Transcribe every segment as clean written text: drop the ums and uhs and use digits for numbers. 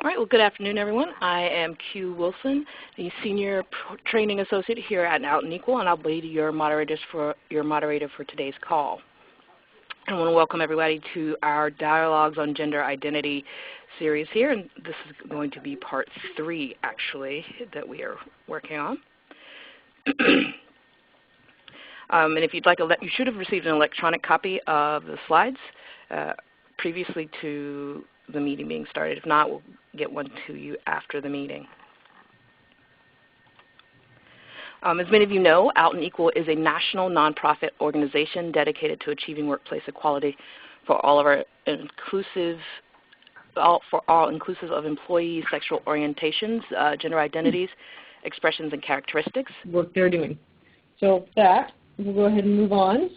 All right, well, good afternoon, everyone. I am Q Wilson, the Senior Training Associate here at Out and Equal, and I'll be your moderator for today's call. I want to welcome everybody to our Dialogues on Gender Identity series here, and this is going to be part 3, actually, that we are working on. And if you'd like, you should have received an electronic copy of the slides previously to the meeting being started. If not, we'll get one to you after the meeting. As many of you know, Out and Equal is a national nonprofit organization dedicated to achieving workplace equality for all of our inclusive of employees' sexual orientations, gender identities, expressions, and characteristics. Work they're doing. So with that, we'll go ahead and move on.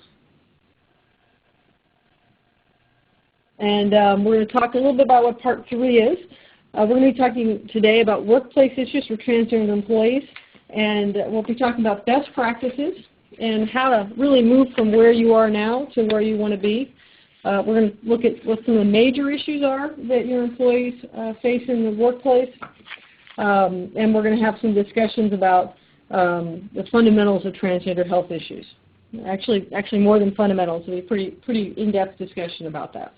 And we're going to talk a little bit about what Part 3 is. We're going to be talking today about workplace issues for transgender employees, and we'll be talking about best practices and how to really move from where you are now to where you want to be. We're going to look at what some of the major issues are that your employees face in the workplace, and we're going to have some discussions about the fundamentals of transgender health issues. Actually more than fundamentals. It'll be pretty in-depth discussion about that.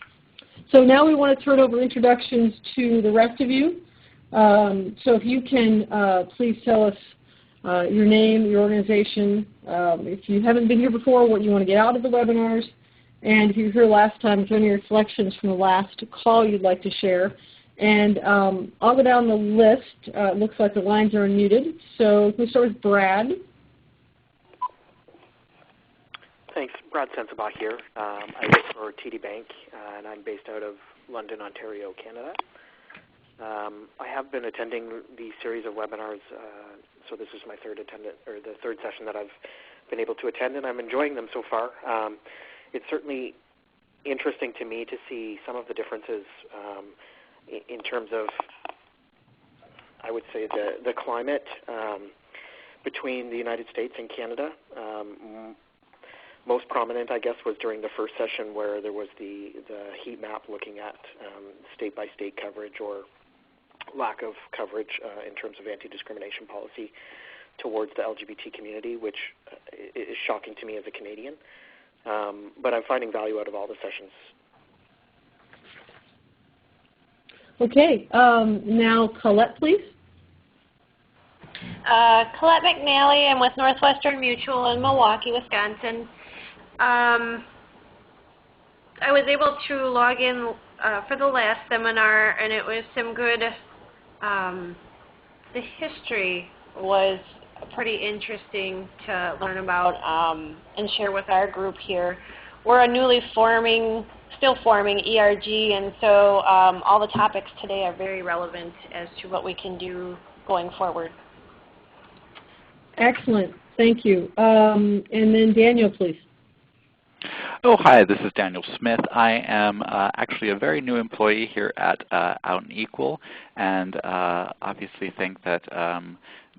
So now we want to turn over introductions to the rest of you. So if you can please tell us your name, your organization, if you haven't been here before, what you want to get out of the webinars, and if you were here last time, if there are any reflections from the last call you'd like to share. And I'll go down the list. It looks like the lines are unmuted. So we start with Brad. Thanks. Brad Sensabaugh here. I work for TD Bank, and I'm based out of London, Ontario, Canada. I have been attending these series of webinars, so this is my third session that I've been able to attend, and I'm enjoying them so far. It's certainly interesting to me to see some of the differences in terms of, I would say, the climate between the United States and Canada. Most prominent, I guess, was during the first session where there was the heat map looking at state-by-state coverage or lack of coverage in terms of anti-discrimination policy towards the LGBT community, which is shocking to me as a Canadian. But I'm finding value out of all the sessions. Okay. Now Colette, please. Colette McNally. I'm with Northwestern Mutual in Milwaukee, Wisconsin. I was able to log in for the last seminar, and it was some good, the history was pretty interesting to learn about and share with our group here. We're a still forming ERG, and so all the topics today are very relevant as to what we can do going forward. Excellent. Thank you. And then Daniel, please. Oh, hi. This is Daniel Smith. I am actually a very new employee here at Out and Equal, and obviously think that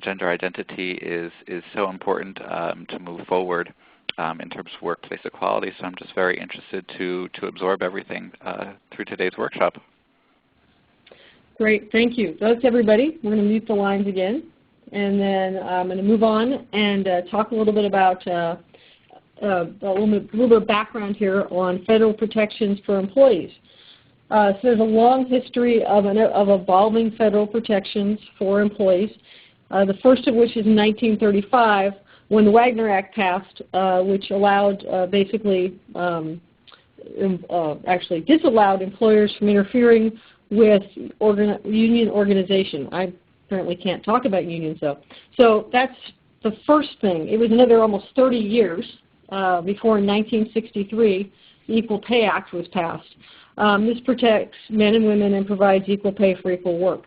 gender identity is so important to move forward in terms of workplace equality. So I'm just very interested to absorb everything through today's workshop. Great. Thank you. That's everybody. We're going to mute the lines again. And then I'm going to move on and talk a little bit about a little bit of background here on federal protections for employees. So there's a long history of evolving federal protections for employees. The first of which is in 1935 when the Wagner Act passed, which allowed actually disallowed employers from interfering with union organization. I apparently can't talk about unions though. So that's the first thing. It was another almost 30 years before in 1963 the Equal Pay Act was passed. This protects men and women and provides equal pay for equal work.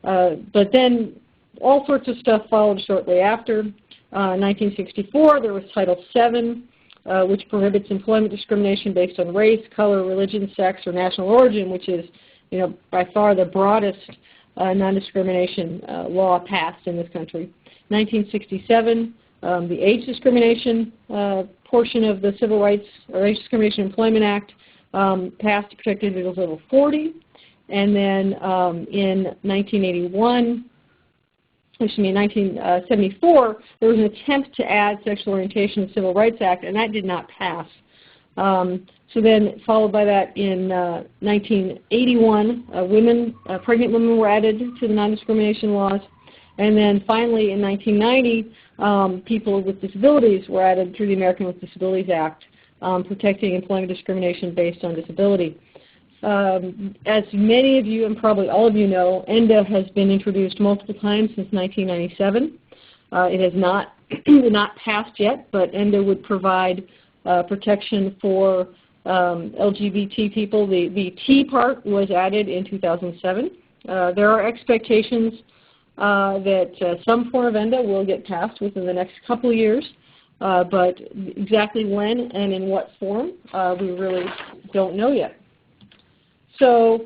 But then all sorts of stuff followed shortly after. 1964 there was Title VII, which prohibits employment discrimination based on race, color, religion, sex, or national origin, which is by far the broadest non-discrimination law passed in this country. 1967, the Age Discrimination portion of the Civil Rights or Age Discrimination Employment Act passed to protect individuals over 40. And then in 1974, there was an attempt to add sexual orientation to the Civil Rights Act, and that did not pass. So then, followed by that, in 1981, pregnant women were added to the non-discrimination laws. And then finally, in 1990, people with disabilities were added through the American with Disabilities Act, protecting employment discrimination based on disability. As many of you and probably all of you know, ENDA has been introduced multiple times since 1997. It has not passed yet, but ENDA would provide protection for LGBT people. The T part was added in 2007. There are expectations that some form of ENDA will get passed within the next couple of years, but exactly when and in what form, we really don't know yet. So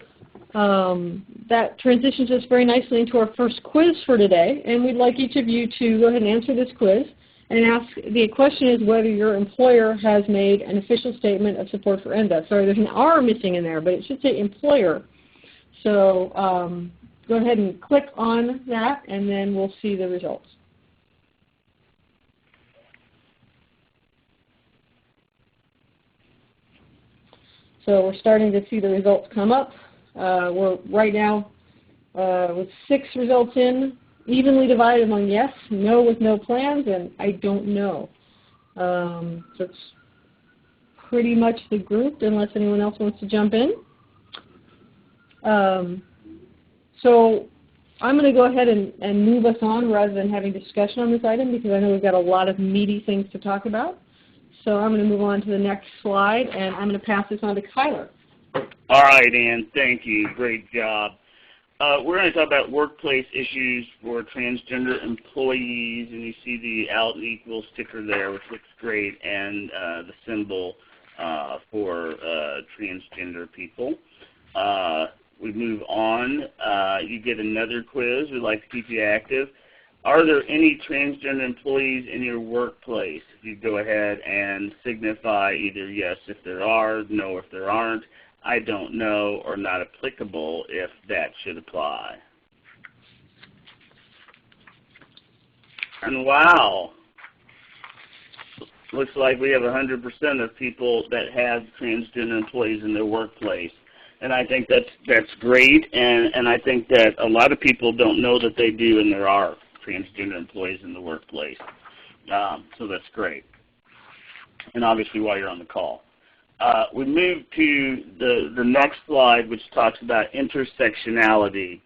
that transitions us very nicely into our first quiz for today, and we'd like each of you to go ahead and answer this quiz. And the question is whether your employer has made an official statement of support for ENDA. Sorry, there's an R missing in there, but it should say employer. So go ahead and click on that, and then we'll see the results. So we're starting to see the results come up. We're right now with 6 results in, evenly divided among yes, no with no plans, and I don't know. So it's pretty much the group, unless anyone else wants to jump in. So I'm going to go ahead and move us on rather than having discussion on this item, because I know we've got a lot of meaty things to talk about. So I'm going to move on to the next slide, and I'm going to pass this on to Kyler. All right, Ann. Thank you. Great job. We're going to talk about workplace issues for transgender employees, and you see the Out and Equal sticker there, which looks great, and the symbol for transgender people. We move on. You get another quiz. We'd like to keep you active. Are there any transgender employees in your workplace? You go ahead and signify either yes if there are, no if there aren't, I don't know, or not applicable if that should apply. And wow, looks like we have 100% of people that have transgender employees in their workplace. And I think that's great, and I think that a lot of people don't know that they do, and there are transgender employees in the workplace. So that's great. And obviously while you're on the call. We move to the next slide, which talks about intersectionality.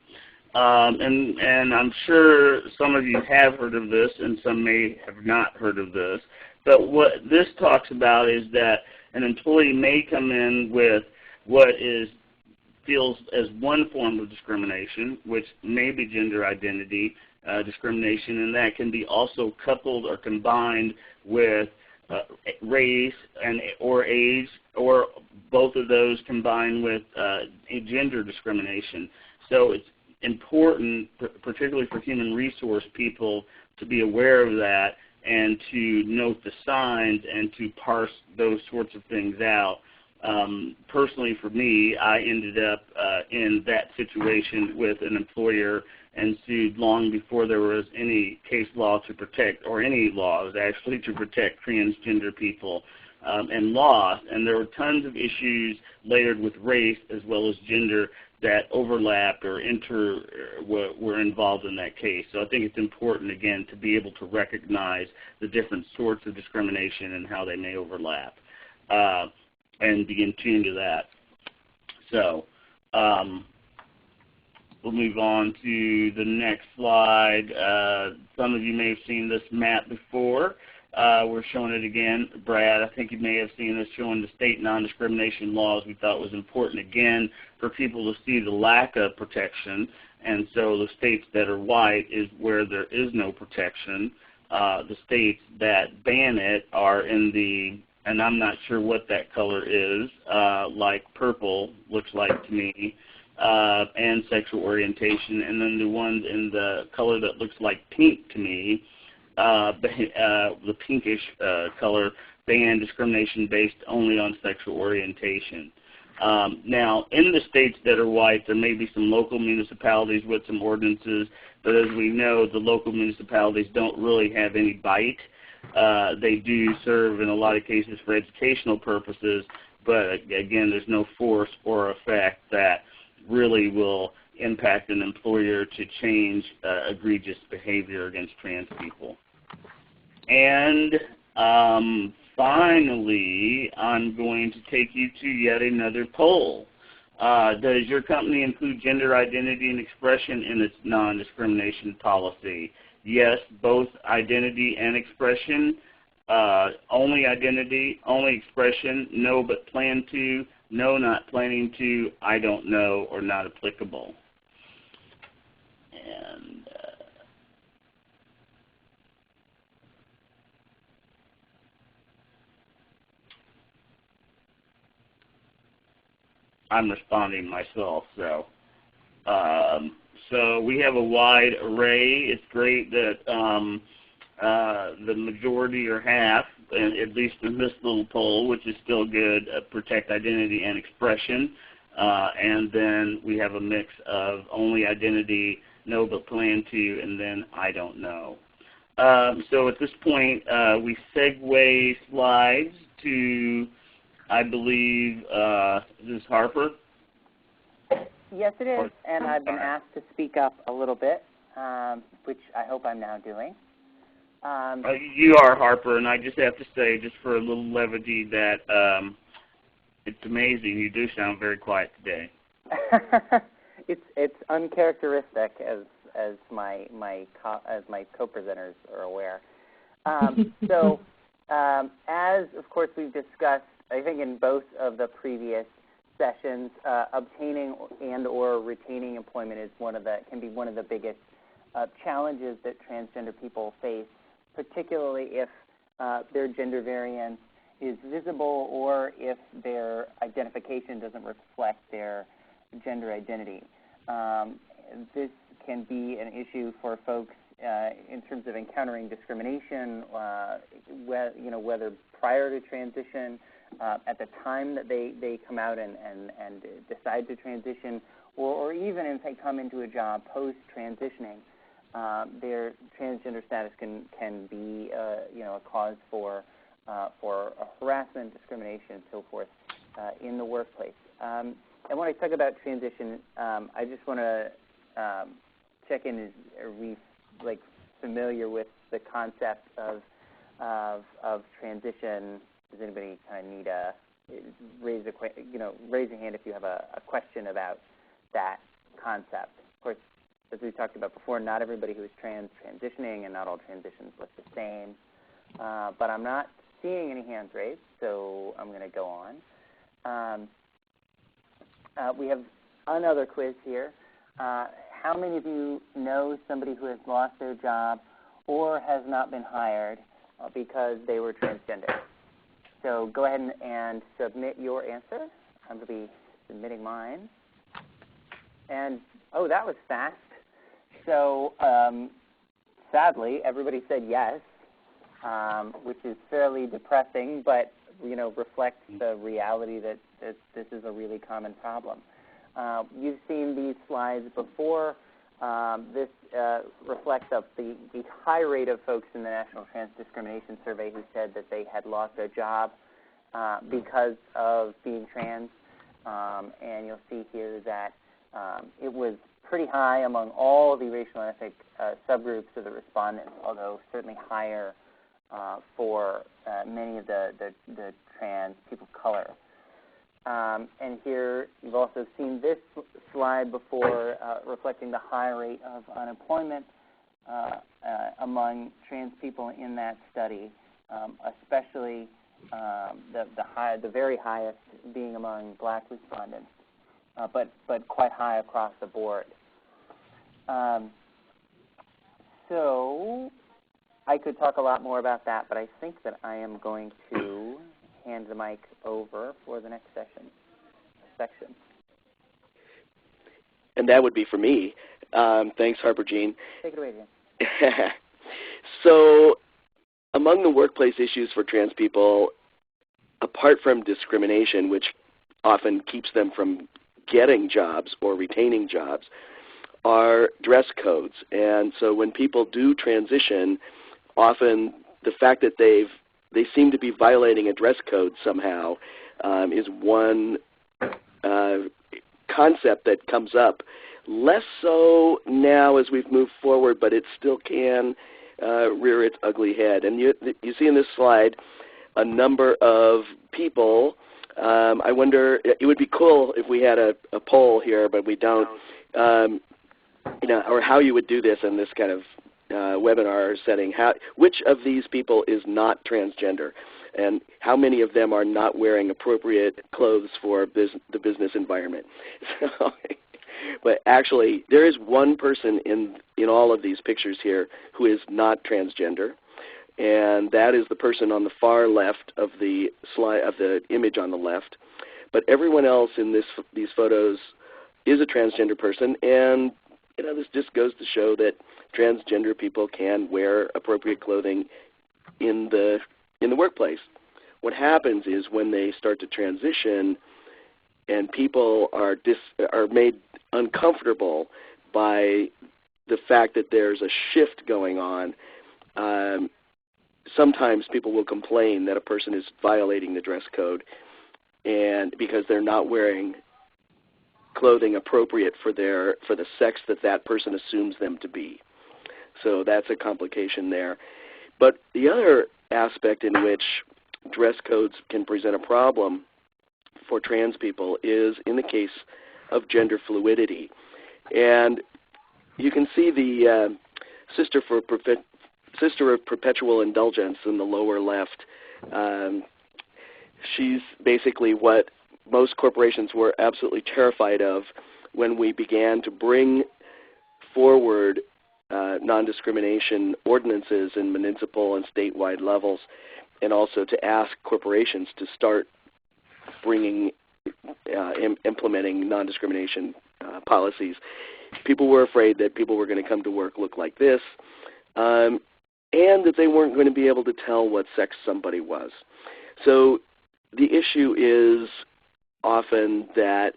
And I'm sure some of you have heard of this and some may have not heard of this. But what this talks about is that an employee may come in with what feels as one form of discrimination, which may be gender identity discrimination, and that can be also coupled or combined with race or age, or both of those combined with gender discrimination. So it's important, particularly for human resource people, to be aware of that and to note the signs and to parse those sorts of things out. Personally for me, I ended up in that situation with an employer and sued long before there was any case law to protect, or any laws actually to protect transgender people, and lost. And there were tons of issues layered with race as well as gender that overlapped or were involved in that case. So I think it's important, again, to be able to recognize the different sorts of discrimination and how they may overlap, and be in tune to that. So we'll move on to the next slide. Some of you may have seen this map before. We're showing it again. Brad, I think you may have seen this, showing the state non-discrimination laws. We thought it was important, again, for people to see the lack of protection. And so the states that are white is where there is no protection. The states that ban it are in the, and I'm not sure what that color is, like purple looks like to me, and sexual orientation. And then the ones in the color that looks like pink to me, the pinkish color, ban discrimination based only on sexual orientation. Now, in the states that are white, there may be some local municipalities with some ordinances, but as we know, the local municipalities don't really have any bite. They do serve in a lot of cases for educational purposes, but again, there's no force or effect that really will impact an employer to change egregious behavior against trans people. And finally, I'm going to take you to yet another poll. Does your company include gender identity and expression in its non-discrimination policy? Yes, both identity and expression. Only identity, only expression. No, but plan to. No, not planning to. I don't know, or not applicable. And I'm responding myself, so we have a wide array. It's great that the majority or half, at least in this little poll, which is still good, protect identity and expression. And then we have a mix of only identity, no but plan to, and then I don't know. So at this point, we segue slides to, I believe, is this Harper? Yes, it is, and I've been asked to speak up a little bit, which I hope I'm now doing. You are, Harper, and I just have to say, just for a little levity, that it's amazing. You do sound very quiet today. It's uncharacteristic, as my co-presenters are aware. So, as of course we've discussed, I think in both of the previous sessions, obtaining and/or retaining employment can be one of the biggest challenges that transgender people face, particularly if their gender variance is visible or if their identification doesn't reflect their gender identity. This can be an issue for folks in terms of encountering discrimination, whether prior to transition, at the time that they come out and decide to transition, or even if they come into a job post-transitioning. Their transgender status can be a cause for harassment, discrimination, and so forth in the workplace. And when I talk about transition, I just want to check in: are we familiar with the concept of transition? Does anybody kind of need raise a hand if you have a question about that concept? Of course, as we talked about before, not everybody who is transitioning, and not all transitions look the same. But I'm not seeing any hands raised, so I'm going to go on. We have another quiz here. How many of you know somebody who has lost their job or has not been hired because they were transgender? So go ahead and submit your answer. I'm going to be submitting mine. And, oh, that was fast. So sadly, everybody said yes, which is fairly depressing, but reflects the reality that this is a really common problem. You've seen these slides before. This reflects the high rate of folks in the National Trans Discrimination Survey who said that they had lost their job because of being trans. And you'll see here that it was pretty high among all the racial and ethnic subgroups of the respondents, although certainly higher for many of the trans people of color. And here you've also seen this slide before reflecting the high rate of unemployment among trans people in that study, especially the very highest being among black respondents, but quite high across the board. So I could talk a lot more about that, but I think that I am going to hand the mic over for the next section. And that would be for me. Thanks, Harper Jean. Take it away, Jean. So among the workplace issues for trans people, apart from discrimination, which often keeps them from getting jobs or retaining jobs are dress codes. And so when people do transition, often the fact that they seem to be violating a dress code somehow is one concept that comes up. Less so now as we've moved forward, but it still can rear its ugly head. And you see in this slide a number of people. I wonder, it would be cool if we had a poll here, but we don't. Or how you would do this in this kind of webinar setting. Which of these people is not transgender, and how many of them are not wearing appropriate clothes for the business environment? So, but actually, there is one person in all of these pictures here who is not transgender, and that is the person on the far left of the slide of the image on the left. But everyone else in these photos is a transgender person, and this just goes to show that transgender people can wear appropriate clothing in the workplace. What happens is when they start to transition and people are made uncomfortable by the fact that there's a shift going on, sometimes people will complain that a person is violating the dress code, and because they're not wearing clothing appropriate for the sex that person assumes them to be. So that's a complication there. But the other aspect in which dress codes can present a problem for trans people is in the case of gender fluidity. And you can see the Sister of Perpetual Indulgence in the lower left. She's basically what most corporations were absolutely terrified of when we began to bring forward non-discrimination ordinances in municipal and statewide levels, and also to ask corporations to start implementing non-discrimination policies. People were afraid that people were going to come to work look like this, and that they weren't going to be able to tell what sex somebody was. So the issue is often that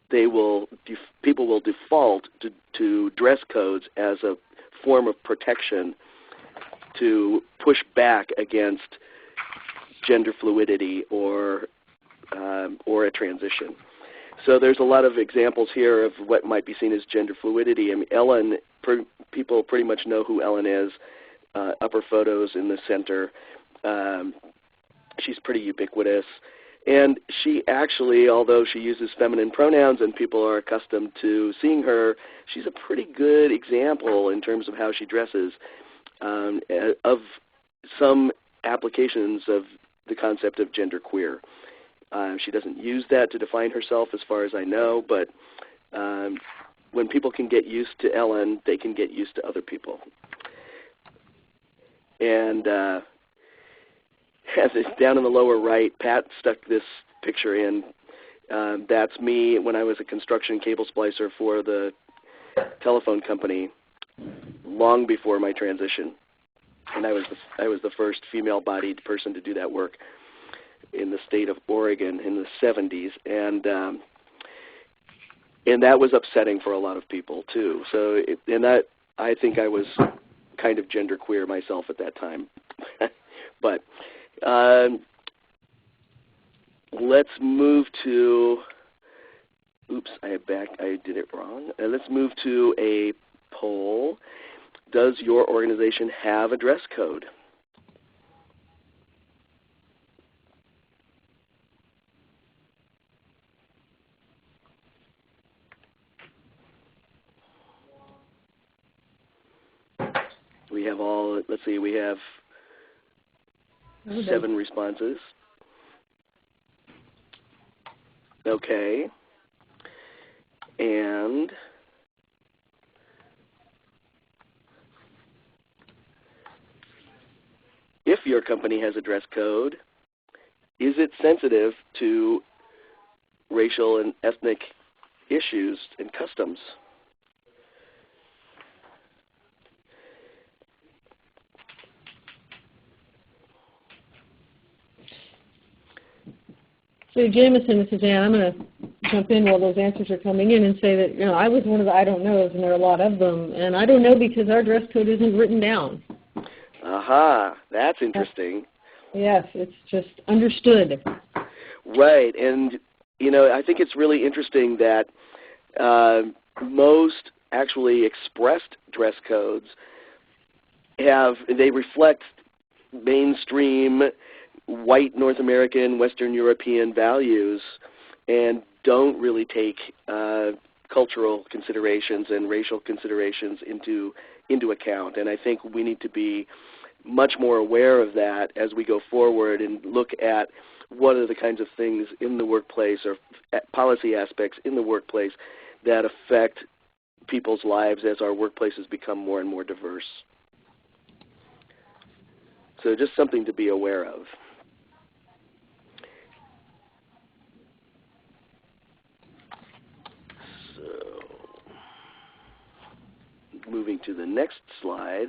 people will default to dress codes as a form of protection to push back against gender fluidity or a transition. So there's a lot of examples here of what might be seen as gender fluidity. I mean, Ellen, people pretty much know who Ellen is. Upper photos in the center. She's pretty ubiquitous. And she actually, although she uses feminine pronouns and people are accustomed to seeing her, she's a pretty good example in terms of how she dresses of some applications of the concept of genderqueer. She doesn't use that to define herself as far as I know, but when people can get used to Ellen, they can get used to other people. And down in the lower right, Pat stuck this picture in. That's me when I was a construction cable splicer for the telephone company long before my transition. And I was the first female-bodied person to do that work in the state of Oregon in the 70s. And that was upsetting for a lot of people, too. So, I think I was kind of genderqueer myself at that time. But let's move to, oops, I did it wrong. Let's move to a poll. Does your organization have a dress code? We have we have 7 responses. Okay. And if your company has a dress code, is it sensitive to racial and ethnic issues and customs? So Jameson and Suzanne, I'm going to jump in while those answers are coming in and say that, I was one of the I don't knows, and there are a lot of them. And I don't know because our dress code isn't written down. Aha, that's interesting. Yes, it's just understood. Right, and I think it's really interesting that most actually expressed dress codes they reflect mainstream white North American, Western European values and don't really take cultural considerations and racial considerations into account. And I think we need to be much more aware of that as we go forward and look at what are the kinds of things in the workplace or policy aspects in the workplace that affect people's lives as our workplaces become more and more diverse. So just something to be aware of. So moving to the next slide.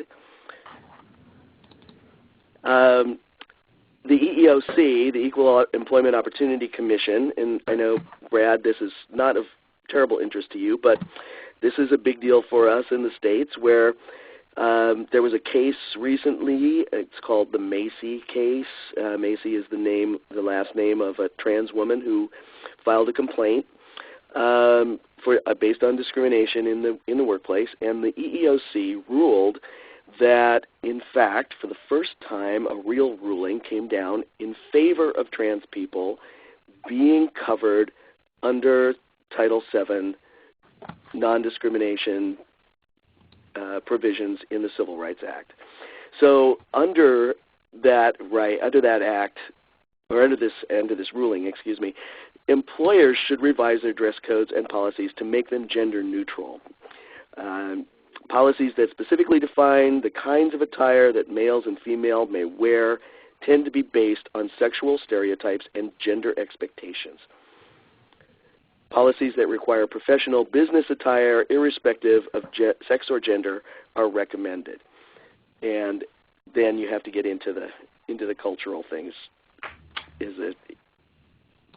The EEOC, the Equal Employment Opportunity Commission, and I know, Brad, this is not of terrible interest to you, but this is a big deal for us in the States where there was a case recently. It's called the Macy case. Macy is the last name of a trans woman who filed a complaint based on discrimination in the workplace, and the EEOC ruled that, in fact, for the first time, a real ruling came down in favor of trans people being covered under Title VII non-discrimination provisions in the Civil Rights Act. So under that act, or under this ruling, employers should revise their dress codes and policies to make them gender neutral. Policies that specifically define the kinds of attire that males and females may wear tend to be based on sexual stereotypes and gender expectations. Policies that require professional business attire, irrespective of sex or gender, are recommended. And then you have to get into the cultural things,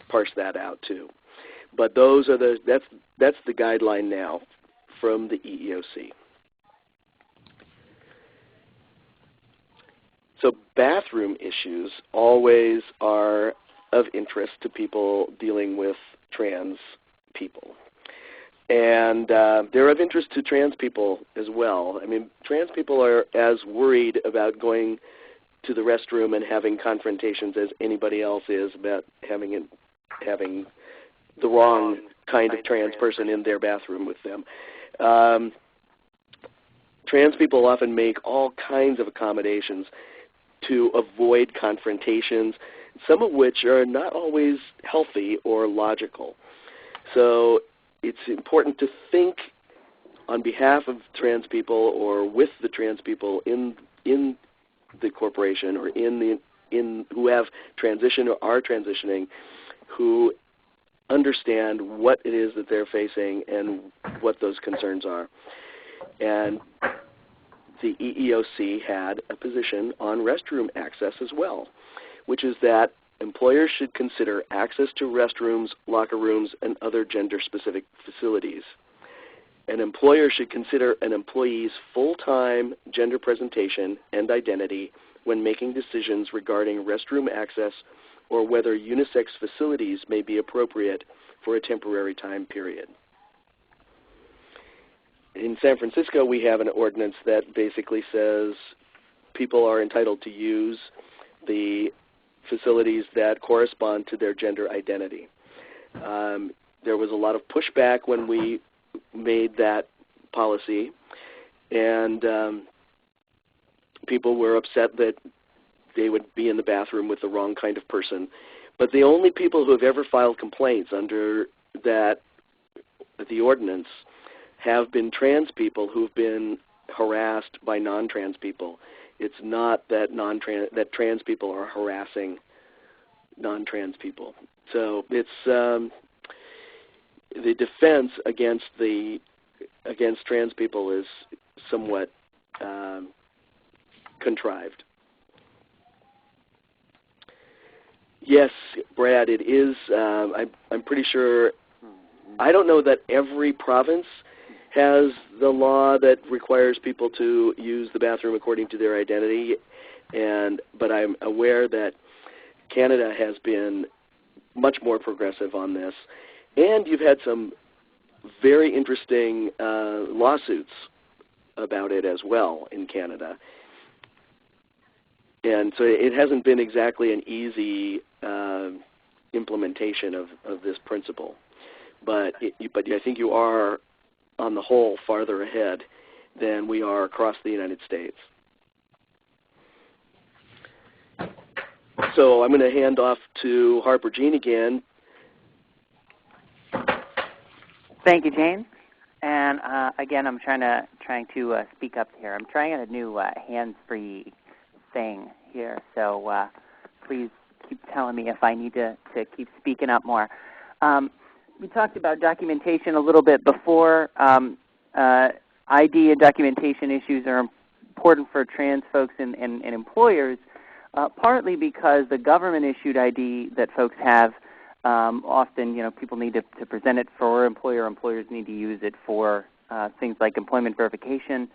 parse that out too. But that's the guideline now from the EEOC. So bathroom issues always are of interest to people dealing with trans people. And they're of interest to trans people as well. I mean, trans people are as worried about going to the restroom and having confrontations as anybody else is about having the wrong kind of trans person in their bathroom with them. Trans people often make all kinds of accommodations to avoid confrontations, some of which are not always healthy or logical. So it's important to think on behalf of trans people or with the trans people in the corporation or who have transitioned or are transitioning, who understand what it is that they're facing and what those concerns are. And the EEOC had a position on restroom access as well, which is that employers should consider access to restrooms, locker rooms, and other gender-specific facilities. An employer should consider an employee's full-time gender presentation and identity when making decisions regarding restroom access or whether unisex facilities may be appropriate for a temporary time period. In San Francisco, we have an ordinance that basically says people are entitled to use the facilities that correspond to their gender identity. There was a lot of pushback when we made that policy, and people were upset that they would be in the bathroom with the wrong kind of person. But the only people who have ever filed complaints under the ordinance have been trans people who've been harassed by non-trans people. It's not that that trans people are harassing non-trans people. So it's the defense against trans people is somewhat contrived. Yes, Brad, it is. I'm pretty sure. I don't know that every province has the law that requires people to use the bathroom according to their identity, but I'm aware that Canada has been much more progressive on this, and you've had some very interesting lawsuits about it as well in Canada. And so it hasn't been exactly an easy implementation of this principle. But I think you are, on the whole, farther ahead than we are across the United States. So I'm going to hand off to Harper Jean again. Thank you, Jane. And again, I'm trying to speak up here. I'm trying a new hands-free thing here, so please keep telling me if I need to keep speaking up more. We talked about documentation a little bit before. ID and documentation issues are important for trans folks and employers, partly because the government-issued ID that folks have, often people need to present it for employers need to use it for things like employment verification.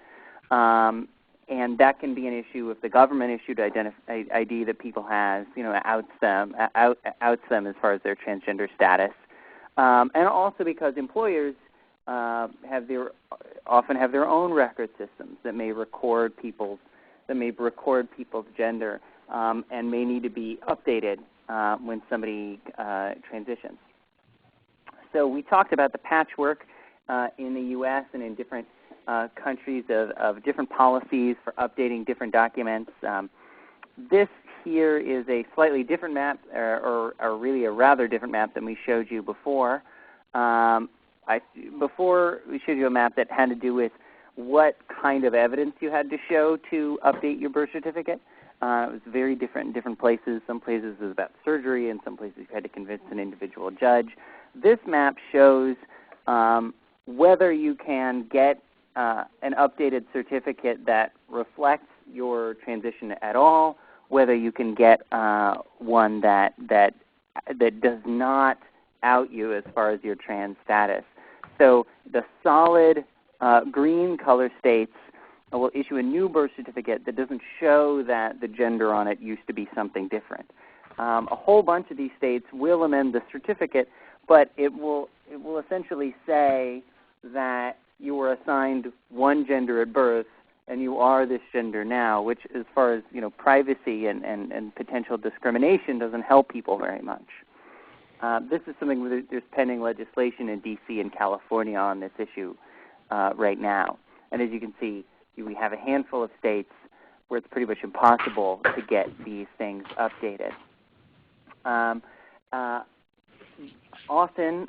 And that can be an issue if the government-issued ID that people have, outs them as far as their transgender status. And also because employers often have their own record systems that may record people's gender and may need to be updated when somebody transitions. So we talked about the patchwork in the U.S. and in different countries of different policies for updating different documents. This here is a slightly different map, or really a rather different map than we showed you before. Before we showed you a map that had to do with what kind of evidence you had to show to update your birth certificate. It was very different in different places. Some places it was about surgery, and some places you had to convince an individual judge. This map shows whether you can get an updated certificate that reflects your transition at all, whether you can get one that does not out you as far as your trans status. So the solid green color states will issue a new birth certificate that doesn't show that the gender on it used to be something different. A whole bunch of these states will amend the certificate, but it will essentially say that you were assigned one gender at birth and you are this gender now, which as far as privacy and potential discrimination doesn't help people very much. This is something where there's pending legislation in D.C. and California on this issue right now. And as you can see, we have a handful of states where it's pretty much impossible to get these things updated. Often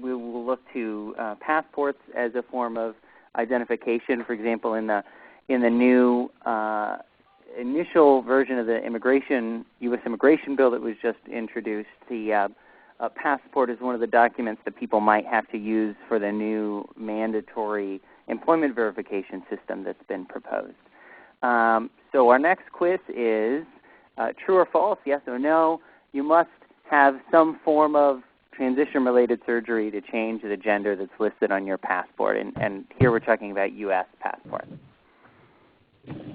we will look to passports as a form of identification. For example, in the new initial version of the U.S. immigration bill that was just introduced, the passport is one of the documents that people might have to use for the new mandatory employment verification system that's been proposed. So our next quiz is true or false, yes or no. You must have some form of transition-related surgery to change the gender that's listed on your passport. And here we're talking about U.S. passports.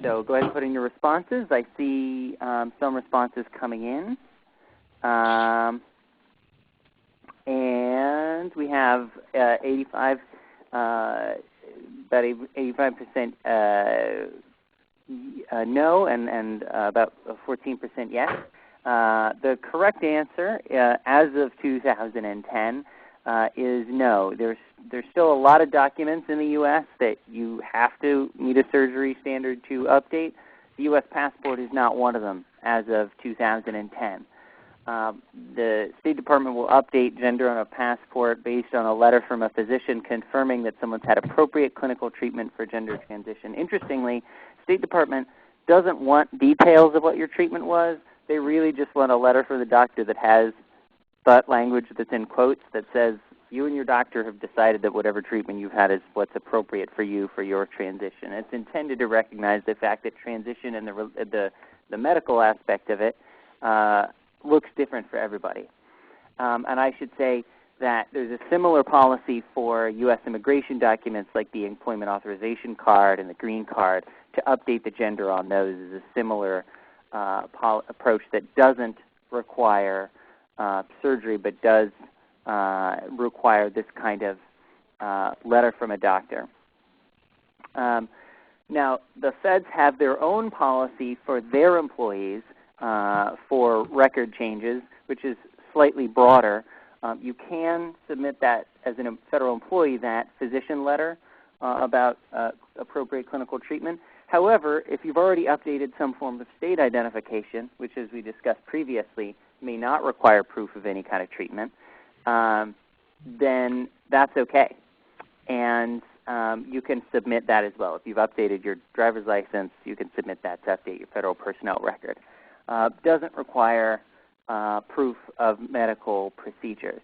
So go ahead and put in your responses. I see some responses coming in. And we have about 85% no and about 14% yes. The correct answer, as of 2010, is no. There's still a lot of documents in the U.S. that you have to meet a surgery standard to update. The U.S. passport is not one of them as of 2010. The State Department will update gender on a passport based on a letter from a physician confirming that someone's had appropriate clinical treatment for gender transition. Interestingly, State Department doesn't want details of what your treatment was. They really just want a letter from the doctor that has that language that's in quotes that says, you and your doctor have decided that whatever treatment you've had is what's appropriate for you for your transition. It's intended to recognize the fact that transition and the medical aspect of it looks different for everybody. And I should say that there's a similar policy for U.S. immigration documents like the employment authorization card and the green card. To update the gender on those is a similar approach that doesn't require surgery but does require this kind of letter from a doctor. Now, the feds have their own policy for their employees for record changes, which is slightly broader. You can submit that as a federal employee, that physician letter about appropriate clinical treatment. However, if you've already updated some form of state identification, which as we discussed previously may not require proof of any kind of treatment, then that's okay. And you can submit that as well. If you've updated your driver's license, you can submit that to update your federal personnel record. Doesn't require proof of medical procedures.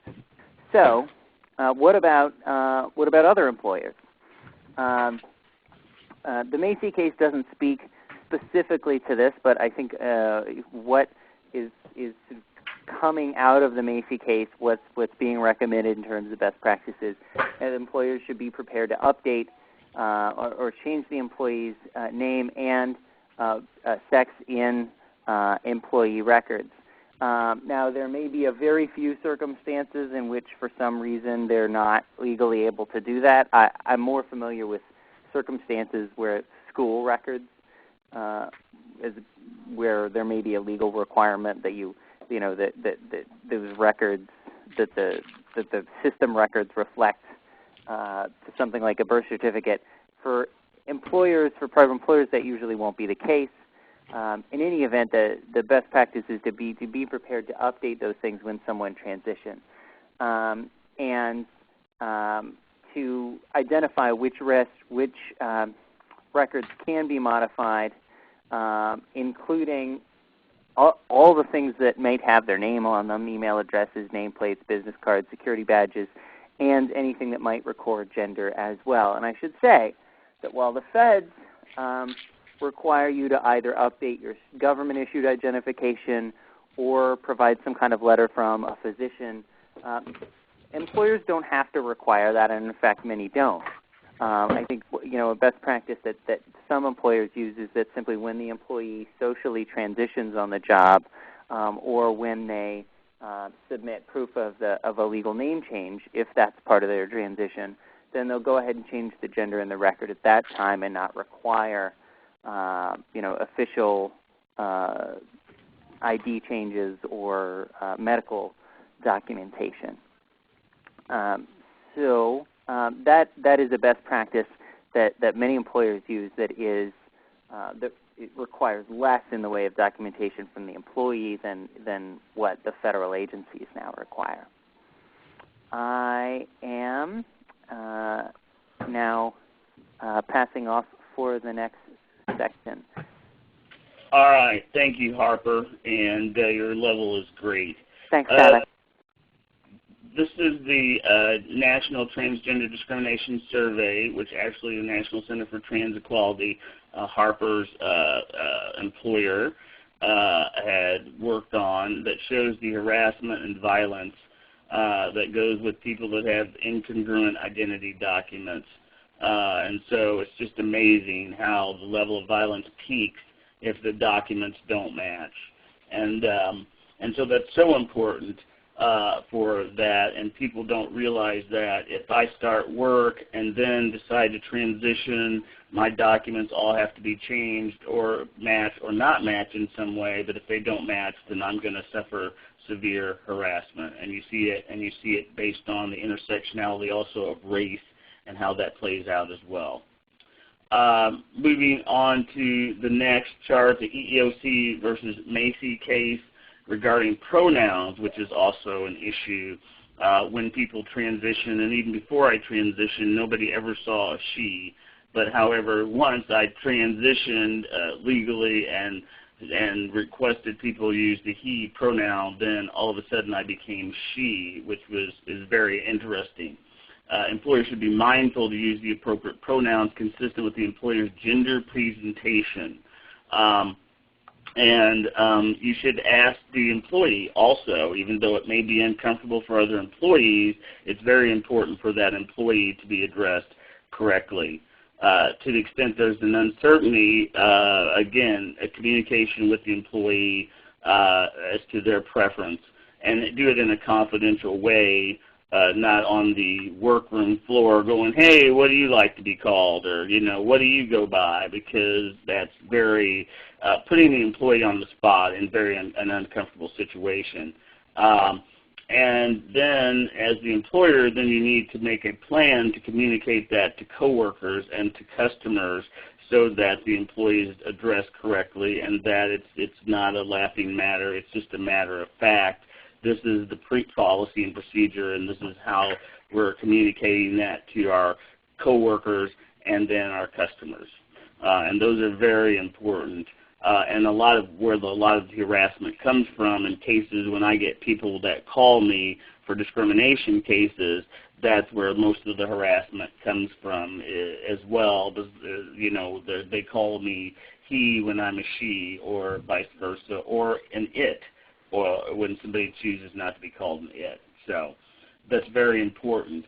So, what about other employers? The Macy case doesn't speak specifically to this, but I think what is coming out of the Macy case, what's being recommended in terms of best practices, that employers should be prepared to update or change the employee's name and sex in employee records. Now, there may be a very few circumstances in which, for some reason, they're not legally able to do that. I'm more familiar with circumstances where school records, where there may be a legal requirement that that those records, that the system records reflect to something like a birth certificate. For employers, for private employers, that usually won't be the case. In any event, the best practice is to be prepared to update those things when someone transitions, and to identify which records can be modified, including all the things that might have their name on them: email addresses, nameplates, business cards, security badges, and anything that might record gender as well. And I should say that while the feds require you to either update your government-issued identification or provide some kind of letter from a physician, employers don't have to require that, and in fact many don't. I think a best practice that some employers use is that simply when the employee socially transitions on the job, or when they submit proof of a legal name change, if that's part of their transition, then they'll go ahead and change the gender in the record at that time and not require official ID changes or medical documentation. So that is a best practice that many employers use that it requires less in the way of documentation from the employee than what the federal agencies now require. I am now passing off for the next section. All right. Thank you, Harper, and your level is great. Thanks, Tyler. This is the National Transgender Discrimination Survey, which actually the National Center for Trans Equality, Harper's employer, had worked on, that shows the harassment and violence that goes with people that have incongruent identity documents. And so it's just amazing how the level of violence peaks if the documents don't match. And so that's so important for that, and people don't realize that if I start work and then decide to transition, my documents all have to be changed or match or not match in some way, but if they don't match, then I'm going to suffer severe harassment. And you see it based on the intersectionality also of race and how that plays out as well. Moving on to the next chart, the EEOC versus Macy case regarding pronouns, which is also an issue when people transition. And even before I transitioned, nobody ever saw a she. But however, once I transitioned legally and requested people use the he pronoun, then all of a sudden I became she, which is very interesting. Employers should be mindful to use the appropriate pronouns consistent with the employer's gender presentation. And you should ask the employee also, even though it may be uncomfortable for other employees, it's very important for that employee to be addressed correctly. To the extent there's an uncertainty, again, a communication with the employee as to their preference, and do it in a confidential way, not on the workroom floor going, hey, what do you like to be called, or, you know, what do you go by, because that's very putting the employee on the spot in an uncomfortable situation. And then as the employer, then you need to make a plan to communicate that to coworkers and to customers so that the employee is addressed correctly and that it's not a laughing matter, it's just a matter of fact. This is the policy and procedure, and this is how we're communicating that to our coworkers and then our customers. And those are very important. And a lot of where a lot of the harassment comes from in cases when I get people that call me for discrimination cases, that's where most of the harassment comes from as well. You know, they call me he when I'm a she, or vice versa, or an it, or when somebody chooses not to be called an it. So that's very important.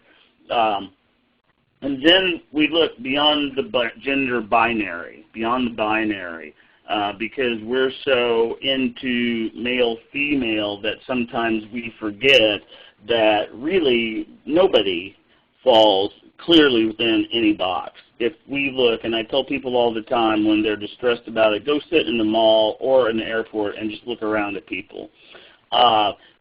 And then we look beyond the gender binary, because we're so into male-female that sometimes we forget that really nobody falls clearly within any box. If we look, and I tell people all the time when they're distressed about it, go sit in the mall or in the airport and just look around at people.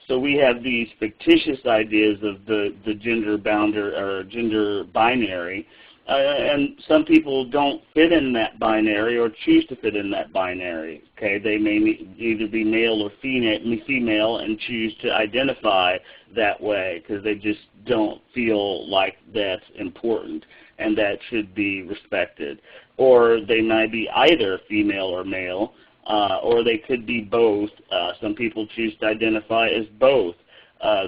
So we have these fictitious ideas of the gender boundary or gender binary, and some people don't fit in that binary or choose to fit in that binary. Okay, they may either be male or female and choose to identify that way because they just don't feel like that's important and that should be respected. Or they might be either female or male, or they could be both. Some people choose to identify as both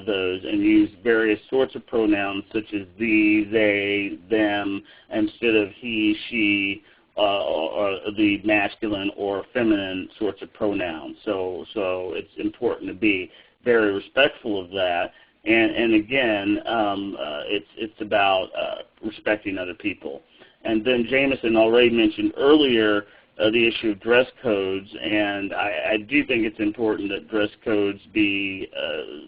those and use various sorts of pronouns such as thee, they, them, instead of he, she, or the masculine or feminine sorts of pronouns. So it's important to be very respectful of that. And again, it's about respecting other people. And then Jameson already mentioned earlier the issue of dress codes, and I do think it's important that dress codes be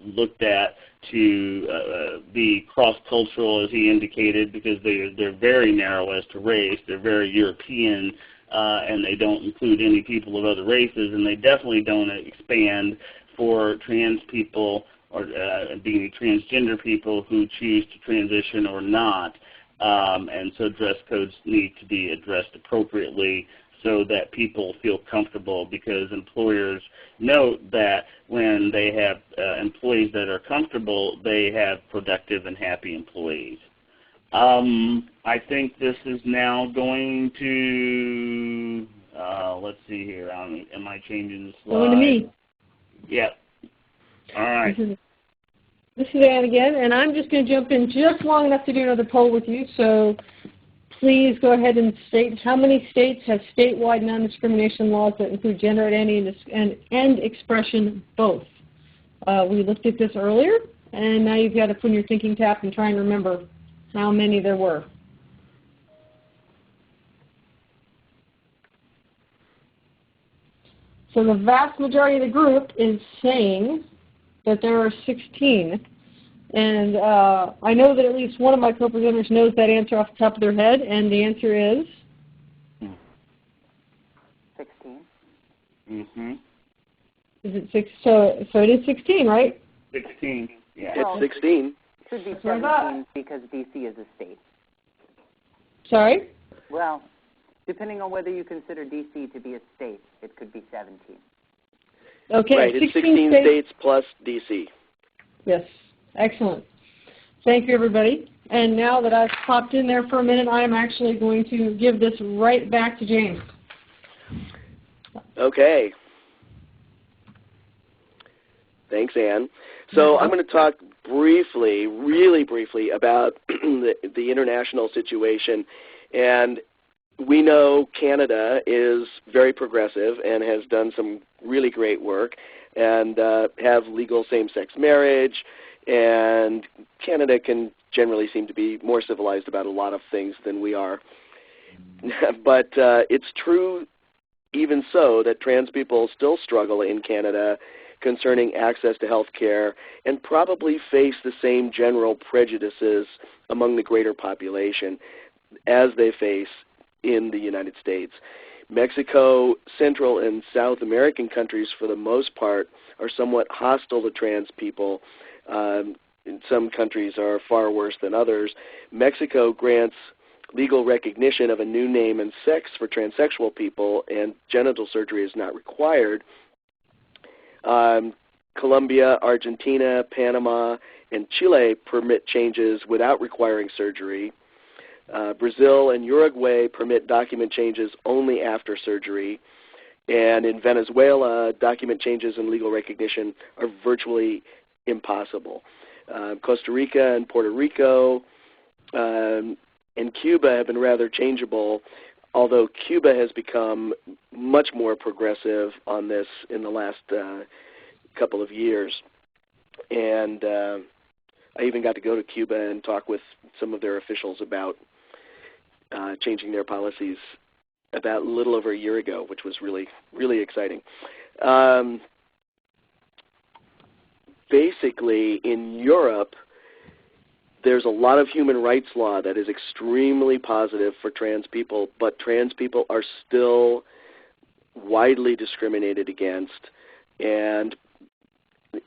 looked at to be cross-cultural, as he indicated, because they're very narrow as to race. They're very European, and they don't include any people of other races, and they definitely don't expand for trans people or being transgender people who choose to transition or not. And so dress codes need to be addressed appropriately so that people feel comfortable, because employers note that when they have employees that are comfortable, they have productive and happy employees. I think this is now going to, let's see here, am I changing the slide? Going to me. Yep. All right. This is Ann again, and I'm just going to jump in just long enough to do another poll with you. So please go ahead and state how many states have statewide non-discrimination laws that include gender identity and expression both. We looked at this earlier, and now you've got to put in your thinking cap and try and remember how many there were. So the vast majority of the group is saying that there are 16. And I know that at least one of my co-presenters knows that answer off the top of their head, and the answer is? 16. Mm-hmm. Is it 6? So it is 16, right? 16, yeah. It's 16. It should be 17 because D.C. is a state. Sorry? Well, depending on whether you consider D.C. to be a state, it could be 17. Okay, right, it's 16 states plus D.C. Yes, excellent. Thank you, everybody. And now that I've popped in there for a minute, I am actually going to give this right back to James. Okay. Thanks, Ann. So I'm going to talk briefly, really briefly, about the international situation. And we know Canada is very progressive and has done some really great work and have legal same-sex marriage, and Canada can generally seem to be more civilized about a lot of things than we are. But it's true even so that trans people still struggle in Canada concerning access to health care and probably face the same general prejudices among the greater population as they face in the United States. Mexico, Central and South American countries for the most part are somewhat hostile to trans people. In some countries are far worse than others. Mexico grants legal recognition of a new name and sex for transsexual people, and genital surgery is not required. Colombia, Argentina, Panama, and Chile permit changes without requiring surgery. Brazil and Uruguay permit document changes only after surgery. And in Venezuela, document changes and legal recognition are virtually impossible. Costa Rica and Puerto Rico and Cuba have been rather changeable, although Cuba has become much more progressive on this in the last couple of years. And I even got to go to Cuba and talk with some of their officials about changing their policies about a little over a year ago, which was really, really exciting. Basically, in Europe, there's a lot of human rights law that is extremely positive for trans people, but trans people are still widely discriminated against, and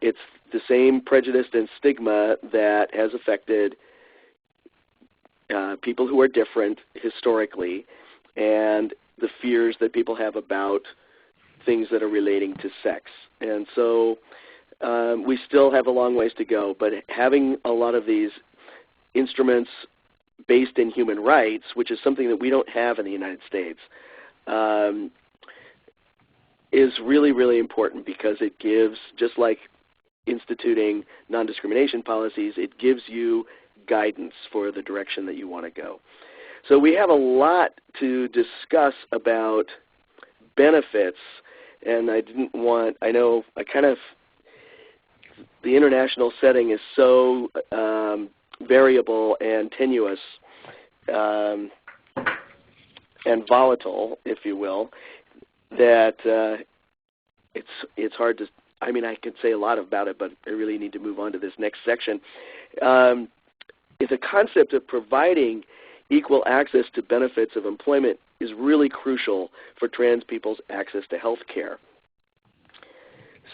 it's the same prejudice and stigma that has affected people who are different historically, and the fears that people have about things that are relating to sex. And so we still have a long ways to go, but having a lot of these instruments based in human rights, which is something that we don't have in the United States, is really, really important, because it gives, just like instituting non-discrimination policies, it gives you guidance for the direction that you want to go. So we have a lot to discuss about benefits, and I know the international setting is so variable and tenuous and volatile, if you will, that it's hard to, I could say a lot about it, but I really need to move on to this next section. The concept of providing equal access to benefits of employment is really crucial for trans people's access to health care.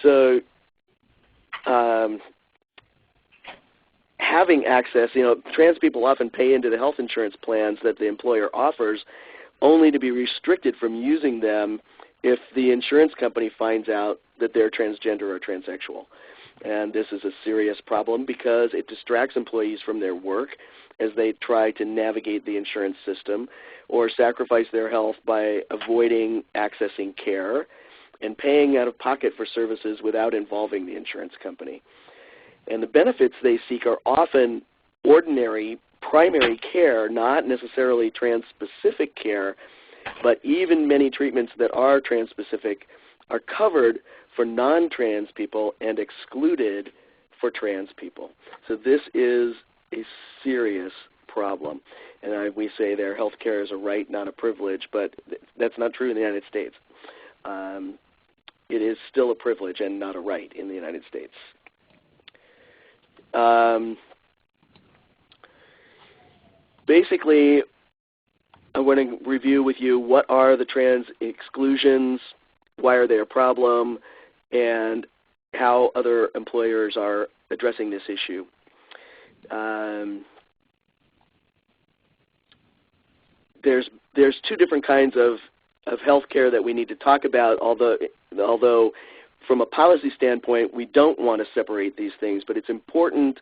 So having access, trans people often pay into the health insurance plans that the employer offers, only to be restricted from using them if the insurance company finds out that they're transgender or transsexual. And this is a serious problem because it distracts employees from their work as they try to navigate the insurance system or sacrifice their health by avoiding accessing care and paying out of pocket for services without involving the insurance company. And the benefits they seek are often ordinary primary care, not necessarily trans-specific care, but even many treatments that are trans-specific are covered for non-trans people and excluded for trans people. So this is a serious problem. And we say there health care is a right, not a privilege, but that's not true in the United States. It is still a privilege and not a right in the United States. Basically, I want to review with you what are the trans exclusions, why are they a problem, and how other employers are addressing this issue. There's two different kinds of health care that we need to talk about, although from a policy standpoint we don't want to separate these things, but it's important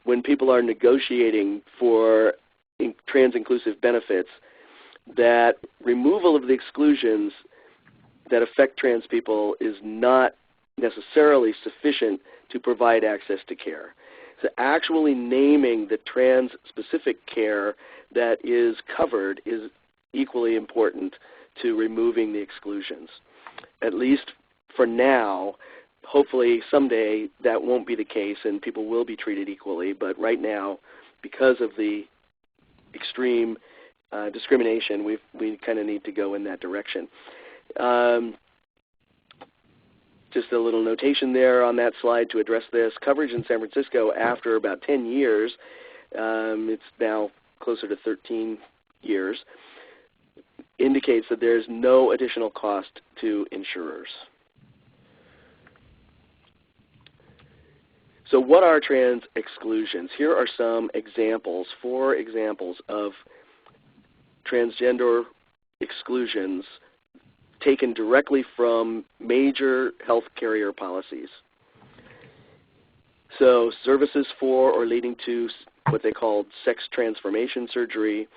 when people are negotiating for trans-inclusive benefits that removal of the exclusions that affect trans people is not necessarily sufficient to provide access to care. So actually naming the trans-specific care that is covered is equally important to removing the exclusions. At least for now. Hopefully someday that won't be the case and people will be treated equally, but right now, because of the extreme discrimination, we kind of need to go in that direction. Just a little notation there on that slide to address this. Coverage in San Francisco after about 10 years, it's now closer to 13 years, indicates that there's no additional cost to insurers. So what are trans exclusions? Here are some examples, 4 examples of transgender exclusions taken directly from major health carrier policies. So services for or leading to what they call sex transformation surgery,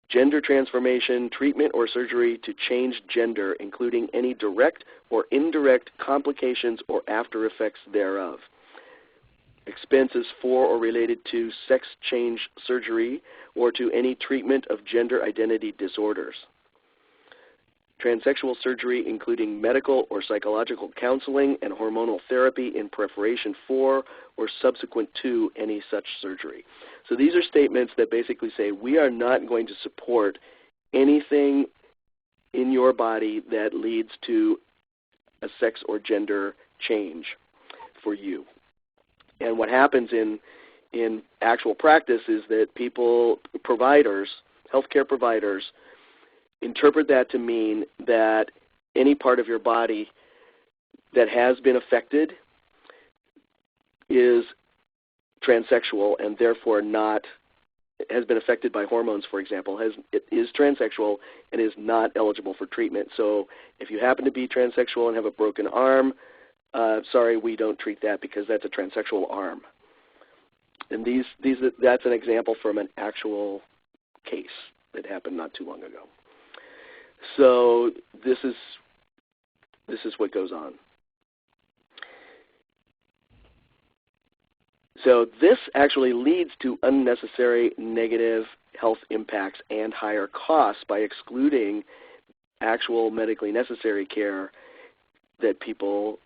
gender transformation, treatment or surgery to change gender, including any direct or indirect complications or after effects thereof. Expenses for or related to sex change surgery or to any treatment of gender identity disorders. Transsexual surgery, including medical or psychological counseling and hormonal therapy in preparation for or subsequent to any such surgery. So these are statements that basically say we are not going to support anything in your body that leads to a sex or gender change for you. And what happens in actual practice is that people, providers, healthcare providers, interpret that to mean that any part of your body that has been affected is transsexual and therefore has been affected by hormones, for example, is transsexual and is not eligible for treatment. So if you happen to be transsexual and have a broken arm, sorry, we don't treat that because that's a transsexual arm. And that's an example from an actual case that happened not too long ago. So this is what goes on. So this actually leads to unnecessary negative health impacts and higher costs by excluding actual medically necessary care that people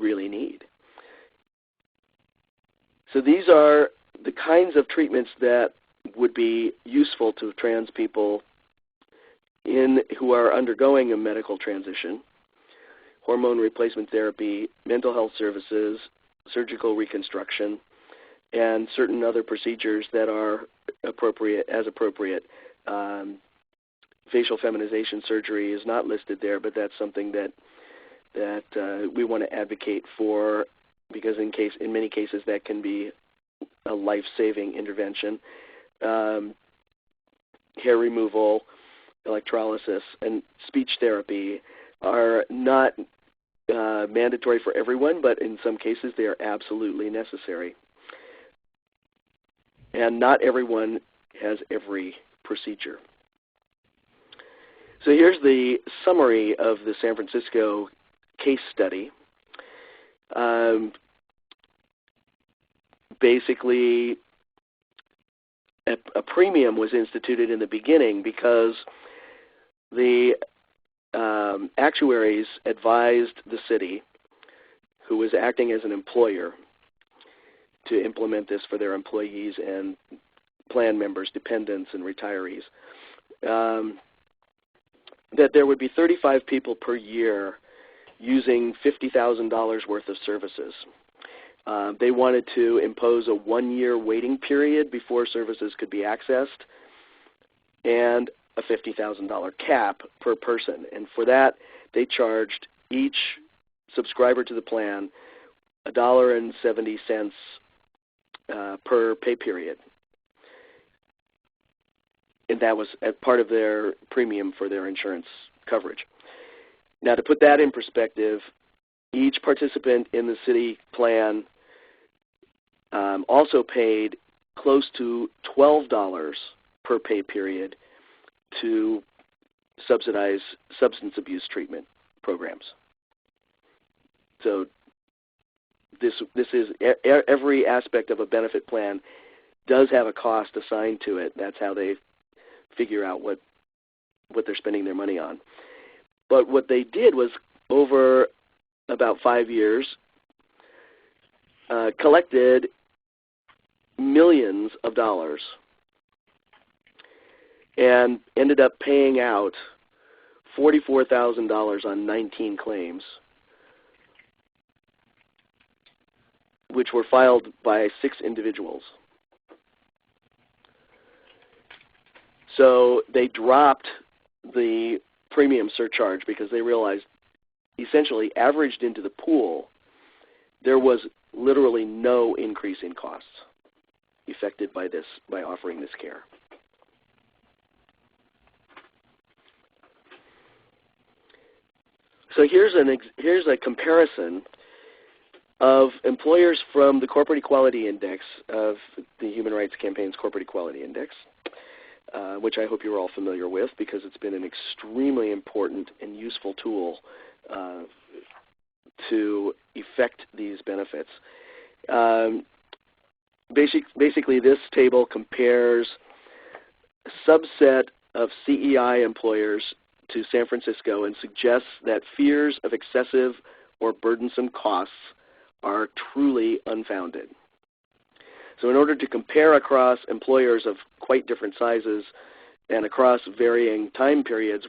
really need. So these are the kinds of treatments that would be useful to trans people who are undergoing a medical transition: hormone replacement therapy, mental health services, surgical reconstruction, and certain other procedures that are appropriate. Facial feminization surgery is not listed there, but that's something that we want to advocate for, because in many cases that can be a life-saving intervention. Hair removal, electrolysis, and speech therapy are not mandatory for everyone, but in some cases they are absolutely necessary. And not everyone has every procedure. So here's the summary of the San Francisco case study. Basically, a premium was instituted in the beginning because the actuaries advised the city, who was acting as an employer, to implement this for their employees and plan members, dependents, and retirees, that there would be 35 people per year using $50,000 worth of services. They wanted to impose a 1-year waiting period before services could be accessed, and a $50,000 cap per person. And for that, they charged each subscriber to the plan $1.70 per pay period. And that was part of their premium for their insurance coverage. Now, to put that in perspective, each participant in the city plan also paid close to $12 per pay period to subsidize substance abuse treatment programs. So this is every aspect of a benefit plan does have a cost assigned to it. That's how they figure out what they're spending their money on. But what they did was, over about 5 years, collected millions of dollars and ended up paying out $44,000 on 19 claims, which were filed by 6 individuals. So they dropped the premium surcharge because they realized, essentially averaged into the pool, there was literally no increase in costs affected by offering this care. So here's a comparison of employers from the Corporate Equality Index of the Human Rights Campaign's Corporate Equality Index, which I hope you're all familiar with because it's been an extremely important and useful tool to effect these benefits. Basically, this table compares a subset of CEI employers to San Francisco and suggests that fears of excessive or burdensome costs are truly unfounded. So in order to compare across employers of quite different sizes and across varying time periods,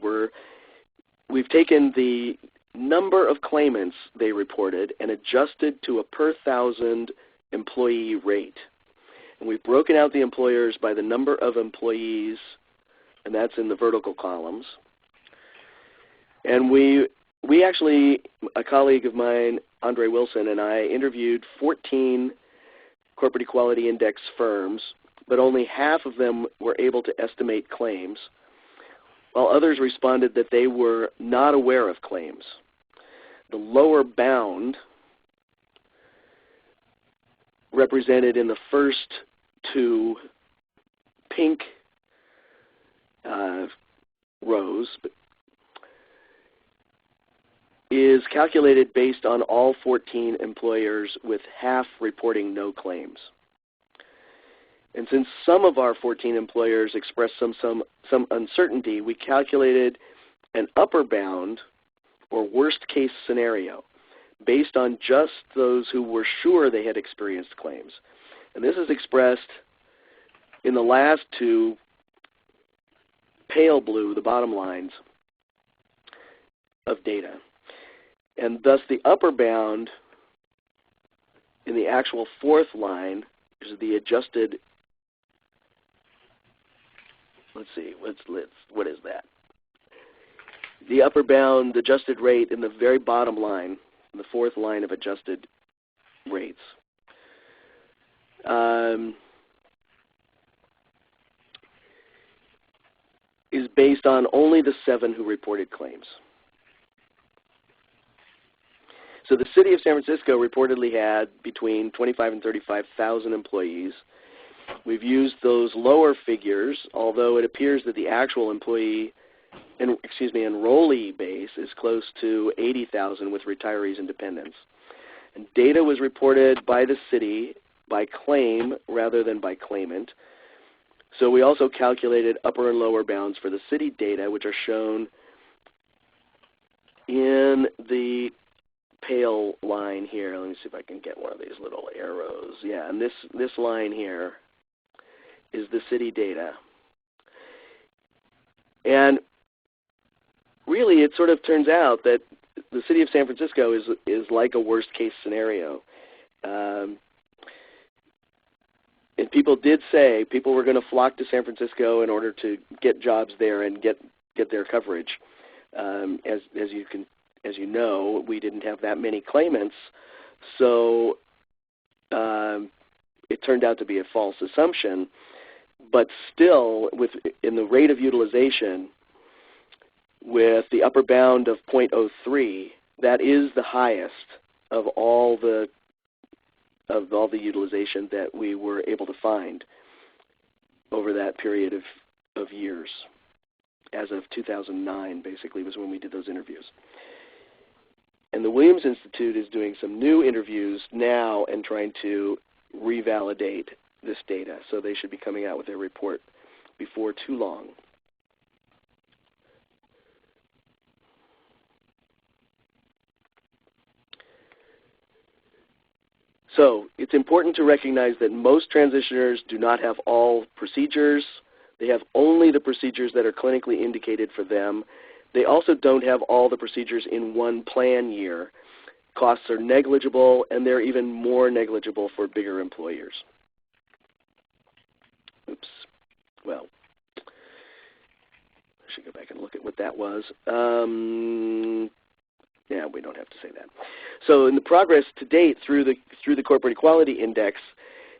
we've taken the number of claimants they reported and adjusted to a per 1,000 employee rate. And we've broken out the employers by the number of employees, and that's in the vertical columns. And we actually, a colleague of mine, Andre Wilson, and I interviewed 14 Corporate Equality Index firms, but only half of them were able to estimate claims, while others responded that they were not aware of claims. The lower bound, represented in the first 2 pink rows, is calculated based on all 14 employers, with half reporting no claims. And since some of our 14 employers expressed some uncertainty, we calculated an upper bound, or worst case scenario, based on just those who were sure they had experienced claims. And this is expressed in the last 2 pale blue, the bottom lines of data. And thus the upper bound in the actual 4th line is the adjusted, let's see, what is that? The upper bound, the adjusted rate in the very bottom line, the 4th line of adjusted rates. Is based on only the 7 who reported claims. So the city of San Francisco reportedly had between 25,000 and 35,000 employees. We've used those lower figures, although it appears that the actual enrollee base is close to 80,000 with retirees and dependents. And data was reported by the city by claim rather than by claimant. So we also calculated upper and lower bounds for the city data, which are shown in the pale line here. Let me see if I can get one of these little arrows. Yeah, and this line here is the city data. And really, it sort of turns out that the city of San Francisco is like a worst case scenario. And people did say people were going to flock to San Francisco in order to get jobs there and get their coverage. As you know, we didn't have that many claimants, so it turned out to be a false assumption. But still, in the rate of utilization, with the upper bound of 0.03, that is the highest of all the utilization that we were able to find over that period of years. As of 2009, basically, was when we did those interviews. And the Williams Institute is doing some new interviews now and trying to revalidate this data. So they should be coming out with their report before too long. So it's important to recognize that most transitioners do not have all procedures. They have only the procedures that are clinically indicated for them. They also don't have all the procedures in one plan year. Costs are negligible, and they're even more negligible for bigger employers. Oops. Well, I should go back and look at what that was. Yeah, we don't have to say that. So in the progress to date through the Corporate Equality Index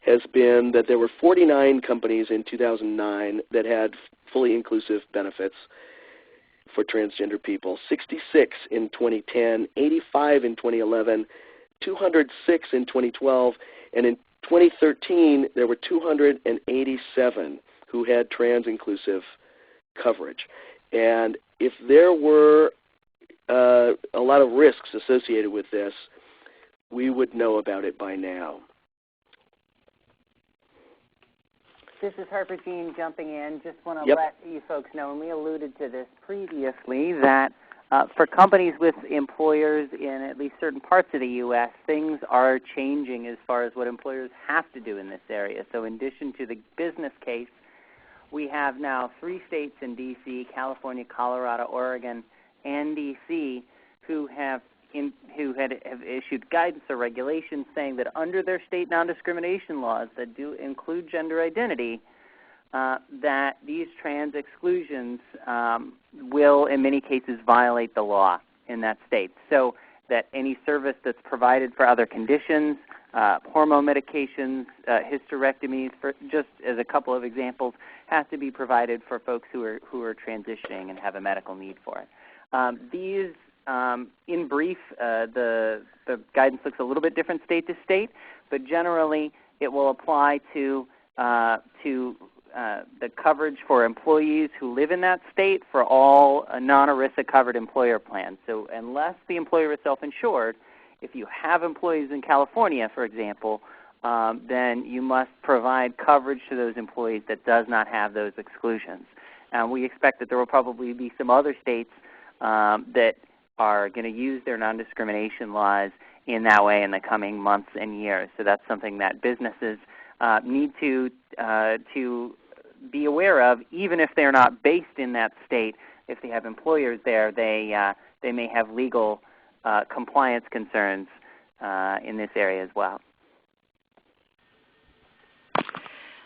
has been that there were 49 companies in 2009 that had fully inclusive benefits for transgender people, 66 in 2010, 85 in 2011, 206 in 2012, and in 2013 there were 287 who had trans-inclusive coverage. And if there were a lot of risks associated with this, we would know about it by now. This is Harper Jean jumping in. Just want to let you folks know, and we alluded to this previously, that for companies with employers in at least certain parts of the U.S., things are changing as far as what employers have to do in this area. So in addition to the business case, we have now 3 states in D.C., California, Colorado, Oregon, and D.C., who have issued guidance or regulations saying that under their state non-discrimination laws that do include gender identity, that these trans exclusions will, in many cases, violate the law in that state. So that any service that's provided for other conditions, hormone medications, hysterectomies, for just as a couple of examples, has to be provided for folks who are transitioning and have a medical need for it. In brief, the guidance looks a little bit different state to state, but generally it will apply to the coverage for employees who live in that state for all non-ERISA covered employer plans. So unless the employer is self-insured, if you have employees in California, for example, then you must provide coverage to those employees that does not have those exclusions. And we expect that there will probably be some other states that are going to use their non-discrimination laws in that way in the coming months and years. So that's something that businesses need to be aware of, even if they're not based in that state. If they have employers there, they may have legal compliance concerns in this area as well.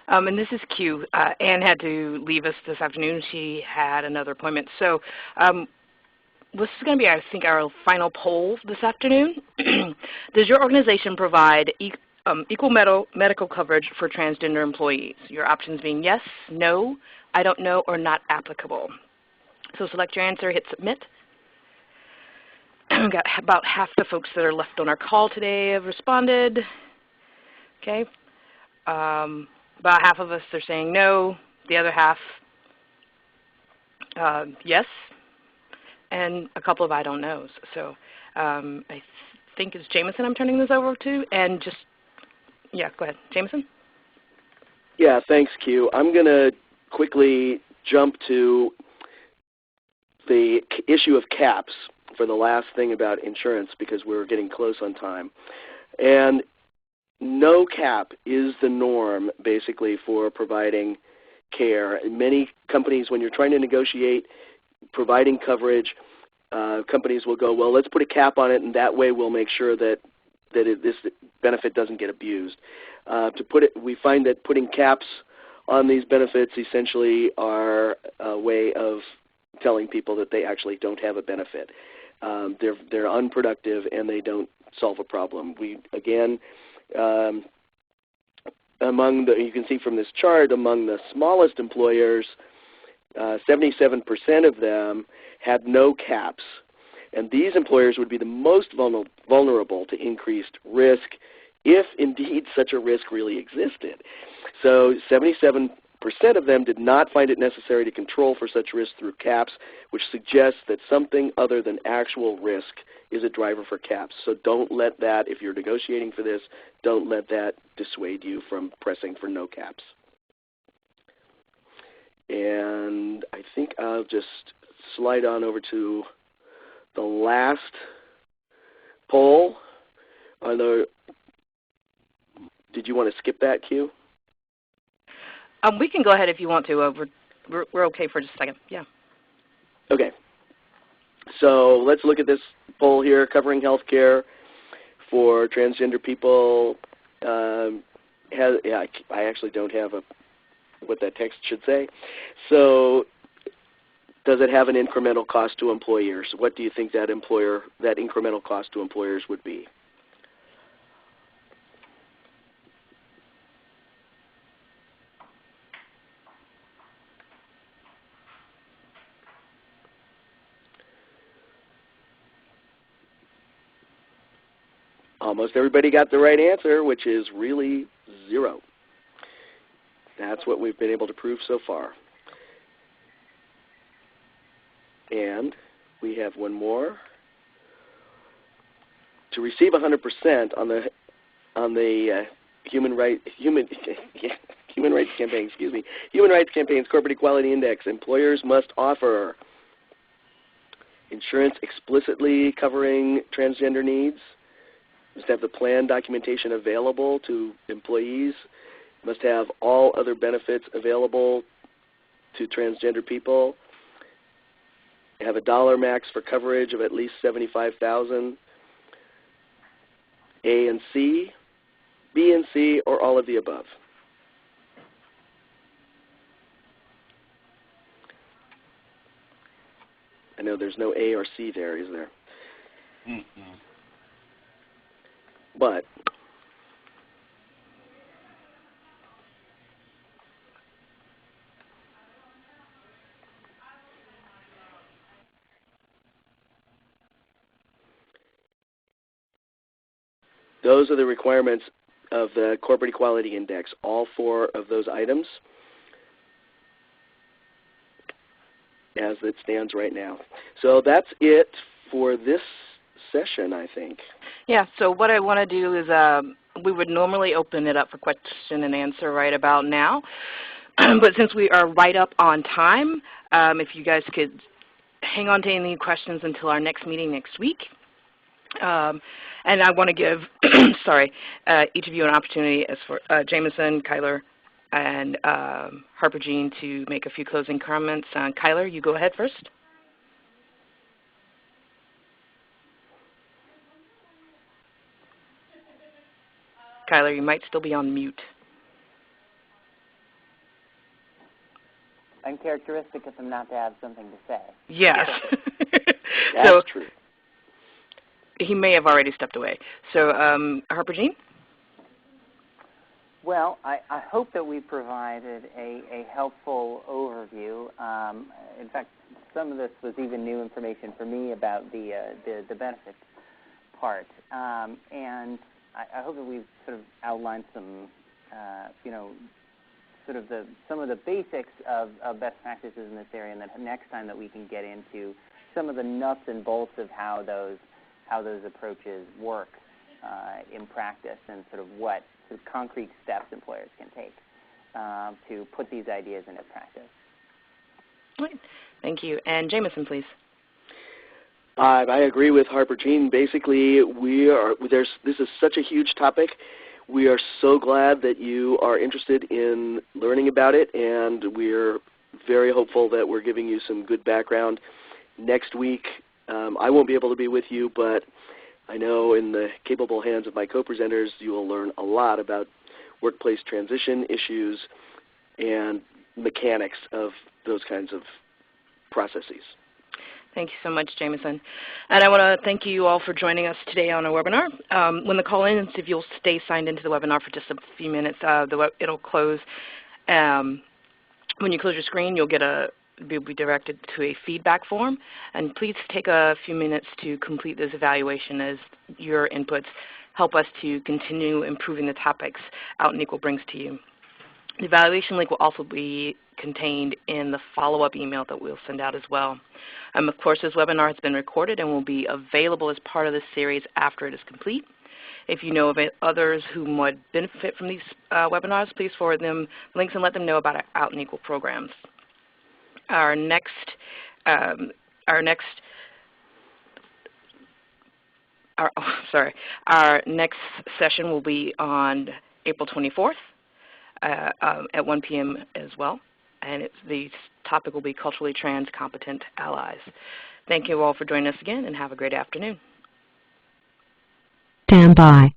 And this is Q. Anne had to leave us this afternoon. She had another appointment. So this is going to be, I think, our final poll this afternoon. Does your organization provide equal medical coverage for transgender employees? Your options being yes, no, I don't know, or not applicable. So select your answer, hit submit. We've got about half the folks that are left on our call today have responded. Okay. About half of us are saying no, the other half yes, and a couple of I don't knows. So I think it's Jameson I'm turning this over to, and just, yeah, go ahead. Jameson? Yeah, thanks, Q. I'm going to quickly jump to the issue of caps for the last thing about insurance because we're getting close on time. And no cap is the norm, basically, for providing care. In many companies, when you're trying to negotiate providing coverage, companies will go, well, let's put a cap on it, and that way we'll make sure that this benefit doesn't get abused. We find that putting caps on these benefits essentially are a way of telling people that they actually don't have a benefit. They're unproductive, and they don't solve a problem. You can see from this chart, among the smallest employers, 77% of them had no caps. And these employers would be the most vulnerable to increased risk if indeed such a risk really existed. So 77% of them did not find it necessary to control for such risk through caps, which suggests that something other than actual risk is a driver for caps. So don't let that, if you're negotiating for this, don't let that dissuade you from pressing for no caps. And I think I'll just slide on over to the last poll. did you want to skip that, Q? We can go ahead if you want to. We're okay for just a second. Yeah. Okay. So let's look at this poll here, covering healthcare for transgender people. I actually don't have what that text should say. So does it have an incremental cost to employers? What do you think that incremental cost to employers would be? Almost everybody got the right answer, which is really 0. That's what we've been able to prove so far. And we have one more. To receive 100% on the Human Rights Campaign's Corporate Equality Index, employers must offer insurance explicitly covering transgender needs, must have the plan documentation available to employees, must have all other benefits available to transgender people, have a dollar max for coverage of at least $75,000, A and C, B and C, or all of the above. I know there's no A or C there, is there? Mm-hmm. But those are the requirements of the Corporate Equality Index, all 4 of those items as it stands right now. So that's it for this session, I think. Yeah, so what I want to do is we would normally open it up for question and answer right about now. But since we are right up on time, if you guys could hang on to any questions until our next meeting next week. And I want to give each of you an opportunity as for Jameson, Kyler, and Harper Jean to make a few closing comments. Kyler, you go ahead first. Kyler, you might still be on mute. Uncharacteristic of him not to have something to say. Yes. That's true. He may have already stepped away. So, Harper Jean? Well, I hope that we provided a helpful overview. In fact, some of this was even new information for me about the benefits part. And I hope that we've sort of outlined some, some of the basics of best practices in this area, and then next time that we can get into some of the nuts and bolts of how those approaches work in practice, and sort of what sort of concrete steps employers can take to put these ideas into practice. Right. Thank you. And Jameson, please. I agree with Harper Jean. Basically, this is such a huge topic. We are so glad that you are interested in learning about it, and we're very hopeful that we're giving you some good background. Next week, I won't be able to be with you, but I know in the capable hands of my co-presenters, you will learn a lot about workplace transition issues and mechanics of those kinds of processes. Thank you so much, Jameson. And I want to thank you all for joining us today on our webinar. When the call ends, if you'll stay signed into the webinar for just a few minutes, it'll close. When you close your screen, you'll be directed to a feedback form. And please take a few minutes to complete this evaluation, as your inputs help us to continue improving the topics Out and Equal brings to you. The evaluation link will also be contained in the follow-up email that we'll send out as well. Of course, this webinar has been recorded and will be available as part of this series after it is complete. If you know of others who might benefit from these webinars, please forward them links and let them know about our Out and Equal programs. Our next session will be on April 24th at 1 p.m. as well. And the topic will be Culturally Trans Competent Allies. Thank you all for joining us again, and have a great afternoon. Stand by.